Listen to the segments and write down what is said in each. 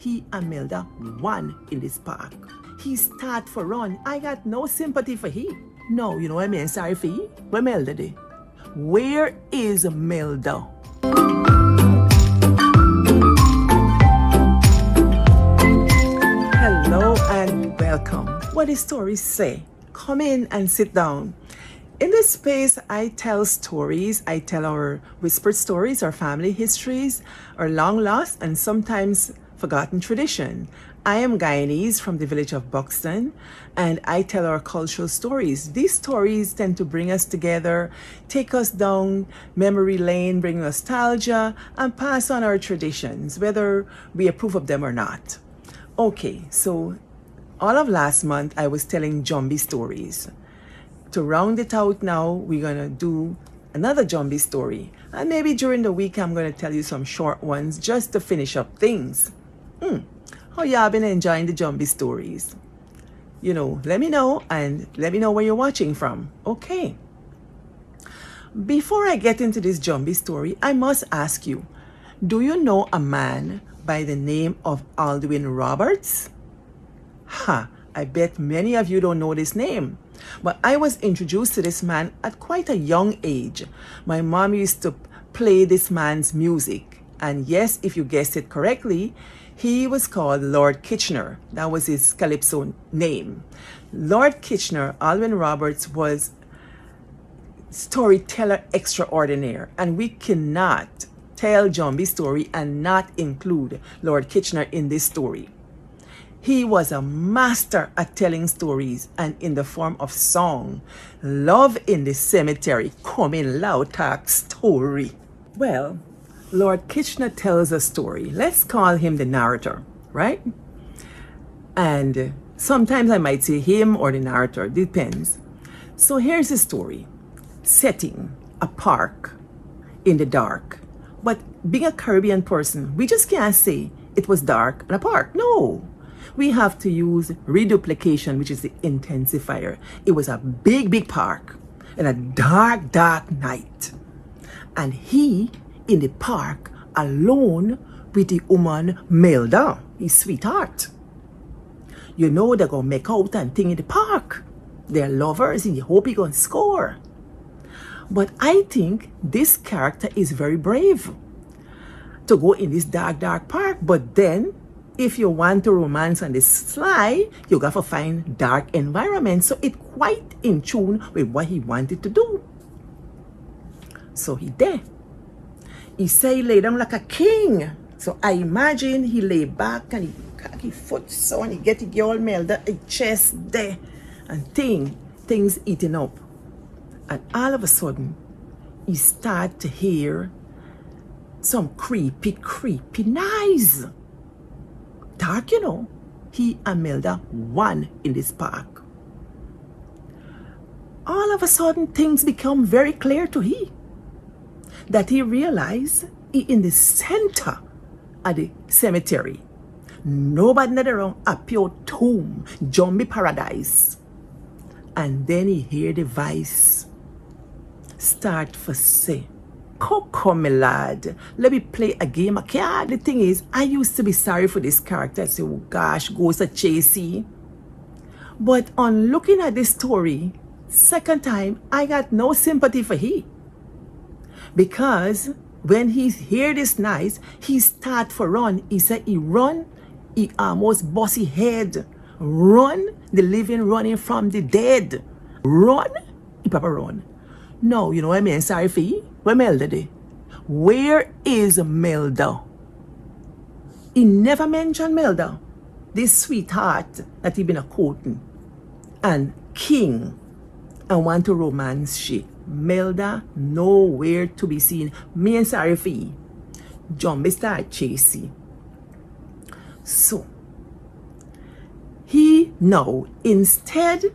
He and Melda won in this park. He start for run. I got no sympathy for he. No, you know what I mean? Sorry for he. Where Melda dey? Where is Melda? Hello and welcome. What the stories say? Come in and sit down. In this space, I tell stories. I tell our whispered stories, our family histories, our long lost and sometimes forgotten tradition. I am Guyanese from the village of Buxton, and I tell our cultural stories. These stories tend to bring us together, take us down memory lane, bring nostalgia, and pass on our traditions, whether we approve of them or not. Okay, so all of last month, I was telling Jumbie stories. To round it out now, we're going to do another Jumbie story. And maybe during the week, I'm going to tell you some short ones just to finish up things. How y'all been enjoying the Jumbie stories? You know, let me know and let me know where you're watching from. Okay. Before I get into this Jumbie story, I must ask you, do you know a man by the name of Aldwin Roberts? I bet many of you don't know this name. But I was introduced to this man at quite a young age. My mom used to play this man's music. And yes, if you guessed it correctly, he was called Lord Kitchener. That was his calypso name. Lord Kitchener, Alwyn Roberts, was storyteller extraordinaire. And we cannot tell Jumbie story and not include Lord Kitchener in this story. He was a master at telling stories and in the form of song. Love in the Cemetery, coming loud talk story. Well, Lord Kitchener tells a story. Let's call him the narrator, right? And sometimes I might say him or the narrator, depends. So here's the story. Setting, a park in the dark. But being a Caribbean person, we just can't say it was dark in a park. No. We have to use reduplication, which is the intensifier. It was a big, big park and a dark, dark night. And he in the park alone with the woman Melda, his sweetheart. You know they're going to make out and thing in the park. They're lovers and you hope he's going to score. But I think this character is very brave to go in this dark, dark park. But then if you want to romance on the sly, you got to find dark environment. So it's quite in tune with what he wanted to do. So he did. He said he lay down like a king. So I imagine he lay back and he cock his foot so and he get the girl Melda a chest there and things eating up. And all of a sudden, he start to hear some creepy noise. Dark, you know. He and Melda won in this park. All of a sudden, things become very clear to he. That he realized he in the center of the cemetery. Nobody not around, a pure tomb, Jumbie paradise. And then he hear the voice start for say, come, my lad, let me play a game of card. The thing is, I used to be sorry for this character. I say, oh gosh, goes a chasey. But on looking at this story, second time, I got no sympathy for he. Because when he hear this noise, he start for run. He said he run, he almost bust his head. Run, the living running from the dead. Run, he papa run. No, you know what I mean? Sorry for you. Where Melda dey? Where is Melda? He never mentioned Melda. This sweetheart that he been a courting. And king. And want to romance she. Melda nowhere to be seen. Me and sorry for you. Jumbie start chasing. So he now instead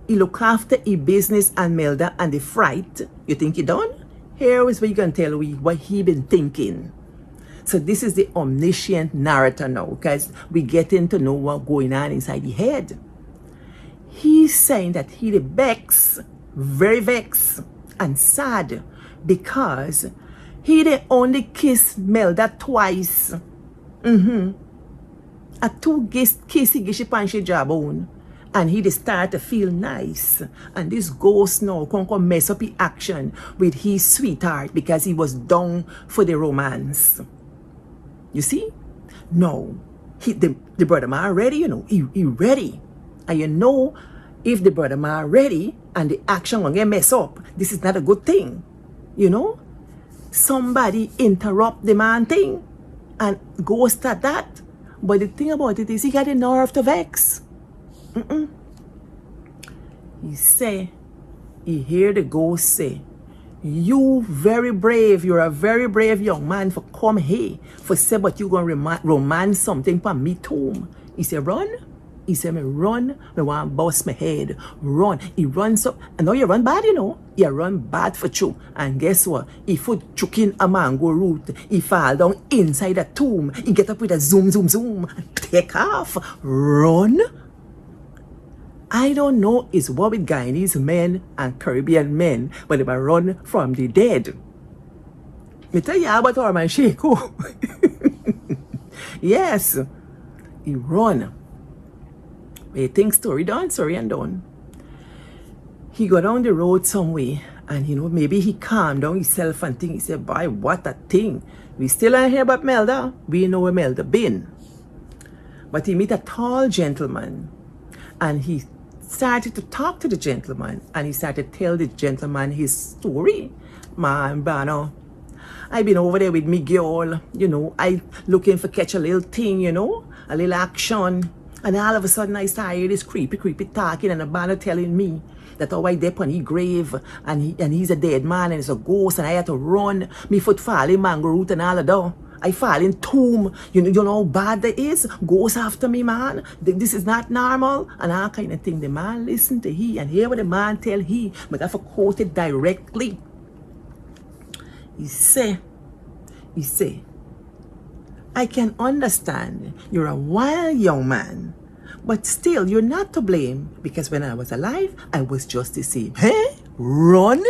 he look after his business and Melda and the fright. You think he done? Here is where you can tell we what he been thinking. So this is the omniscient narrator now, because we getting to know what's going on inside the head. He's saying that he the vex, very vex and sad because he the only kiss Melda twice. A two kissy gishy panshi jabone. And he start to feel nice. And this ghost now come mess up his action with his sweetheart because he was down for the romance. You see? No. The brother man ready, you know. He ready. And you know, if the brother man ready and the action will get messed up, this is not a good thing. You know? Somebody interrupt the man thing and ghost at that. But the thing about it is he got the nerve to vex. He say, he hear the ghost say, you very brave, you're a very brave young man for come here, for say but you gonna romance something for me too. He say, run? He say, me run, me want bust my head, run. He runs up, and now you run bad, you know, you run bad for true. And guess what? He foot chucking a mango root, he fall down inside a tomb, he get up with a zoom, zoom, zoom, take off, run. I don't know it's what with Guyanese men and Caribbean men, but they run from the dead. Me tell you about our man Sheiko. Yes, he run. But you think story done, story and done. He go down the road some way, and you know, maybe he calmed down himself and think, he said, boy, what a thing. We still ain't hear about Melda. We know where Melda been. But he meet a tall gentleman, and he started to talk to the gentleman, and he started to tell the gentleman his story. Man, Bano, I been over there with me girl, you know, I looking for catch a little thing, you know, a little action. And all of a sudden I started this creepy talking, and a Bano telling me that how I dip on his grave, and he's a dead man and it's a ghost, and I had to run. Me foot fall in mango root and all of that. I fall in tomb. You know how bad that is? Ghost after me, man. This is not normal. And all kind of thing. The man listen to he and hear what the man tell he. But I have to quote it directly. He say, I can understand you're a wild young man, but still you're not to blame, because when I was alive, I was just the same. Hey? Run?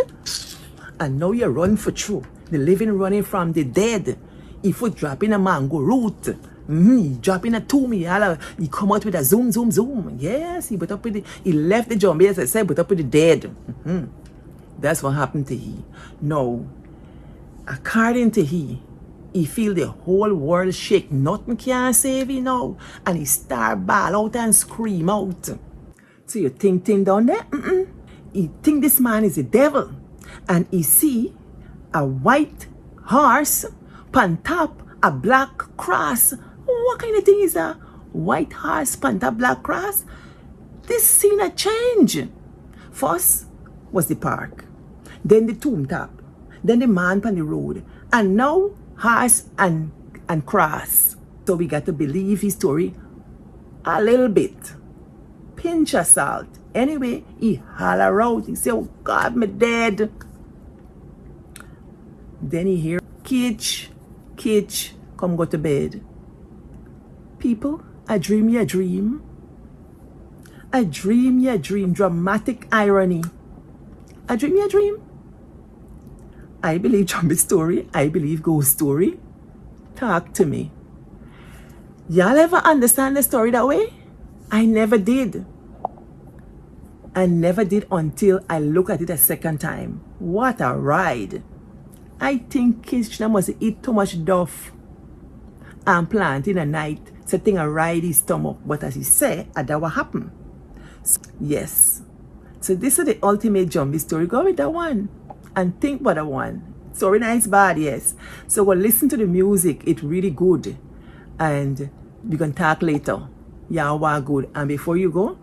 And now you run for true. The living running from the dead. If we drop in a mango root, he drop in a tomb, he come out with a zoom, zoom, zoom. Yes, he put up with he left the Jumbie, as I said, put up with the dead. That's what happened to he. No, according to he feel the whole world shake. Nothing can save him now. And he start bawl out and scream out. So you think down there? He think this man is the devil. And he see a white horse, pan top a black cross. What kind of thing is that? White horse, pan top, black cross? This scene a change. First was the park, then the tomb top, then the man on the road, and now horse and cross. So we got to believe his story a little bit. Pinch of salt. Anyway, he holler out. He say, oh God, me dead. Then he hear, Kitch, come go to bed. People, I dream ya dream. I dream ya dream. Dramatic irony. I dream ya dream. I believe Jumbie story. I believe ghost story. Talk to me. Y'all ever understand the story that way? I never did. I never did until I look at it a second time. What a ride. I think Kitchener must eat too much duff and plant in a night, so thing a ride his stomach. But as he say, that what happened. So, yes. So this is the ultimate Jumbie story. Go with that one and think about that one. Story nice bad, yes. So we'll listen to the music. It's really good. And we can talk later. Yeah, wow, good. And before you go,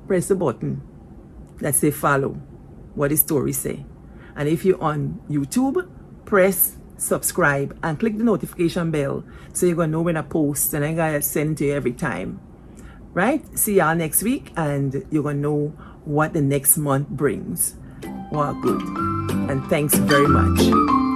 press the button that say follow what the story say. And if you're on YouTube, press subscribe and click the notification bell so you're going to know when I post, and I'm going to send to you every time. Right? See y'all next week, and you're going to know what the next month brings. Wow, good. And thanks very much.